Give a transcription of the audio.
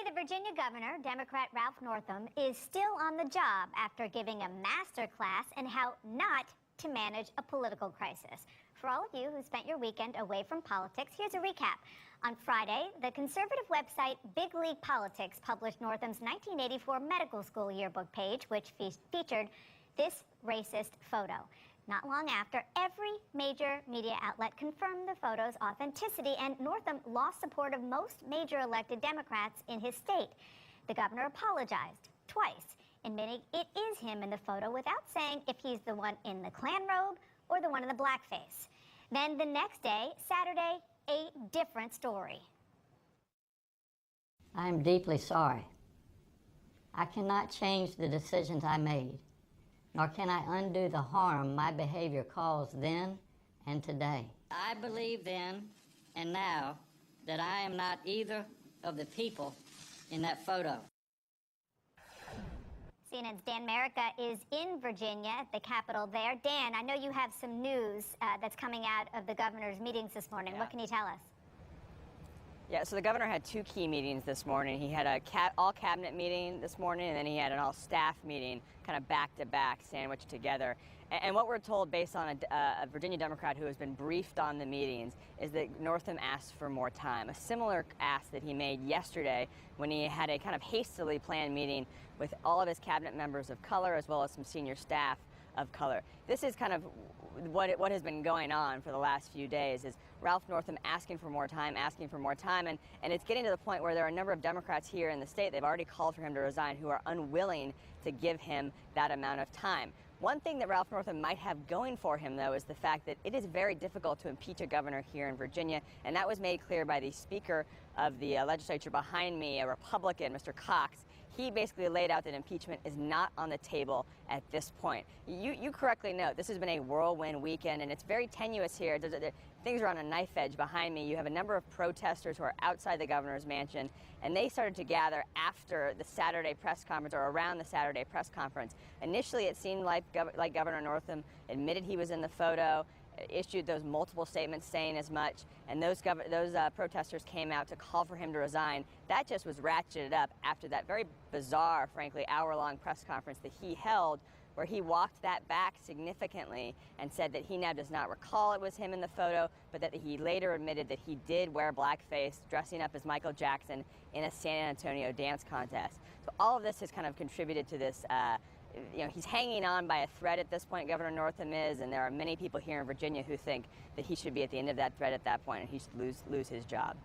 the Virginia governor, Democrat Ralph Northam, is still on the job after giving a master class in how not to manage a political crisis. For all of you who spent your weekend away from politics, here's a recap. On Friday, the conservative website Big League Politics published Northam's 1984 medical school yearbook page, which featured this racist photo. Not long after, every major media outlet confirmed the photo's authenticity, and Northam lost support of most major elected Democrats in his state. The governor apologized twice, admitting it is him in the photo without saying if he's the one in the Klan robe or the one in the blackface. Then the next day, Saturday, a different story. I am deeply sorry. I cannot change the decisions I made, nor can I undo the harm my behavior caused then and today. I believe then and now that I am not either of the people in that photo. CNN's Dan Merica is in Virginia, at the Capitol there. Dan, I know you have some news that's coming out of the governor's meetings this morning. Yeah. What can you tell us? Yeah, so the governor had two key meetings this morning. He had a all-cabinet meeting this morning, and then he had an all-staff meeting, kind of back-to-back, sandwiched together. And what we're told, based on a Virginia Democrat who has been briefed on the meetings, is that Northam asked for more time. A similar ask that he made yesterday when he had a kind of hastily planned meeting with all of his cabinet members of color, as well as some senior staff of color. This is kind of what has been going on for the last few days, is Ralph Northam asking for more time, and it's getting to the point where there are a number of Democrats here in the state, they've already called for him to resign, who are unwilling to give him that amount of time. One thing that Ralph Northam might have going for him, though, is the fact that it is very difficult to impeach a governor here in Virginia, and that was made clear by the Speaker of the legislature behind me, a Republican, Mr. Cox. He basically laid out that impeachment is not on the table at this point. You correctly note this has been a whirlwind weekend, and it's very tenuous here. Things are on a knife edge behind me. You have a number of protesters who are outside the governor's mansion, and they started to gather after the Saturday press conference, or around the Saturday press conference. Initially, it seemed like Governor Northam admitted he was in the photo, issued those multiple statements saying as much, and those protesters came out to call for him to resign. That just was ratcheted up after that very bizarre, frankly, hour-long press conference that he held, where he walked that back significantly and said that he now does not recall it was him in the photo, but that he later admitted that he did wear blackface, dressing up as Michael Jackson in a San Antonio dance contest. So all of this has kind of contributed to this he's hanging on by a thread at this point, Governor Northam is, and there are many people here in Virginia who think that he should be at the end of that thread at that point, and he should lose his job.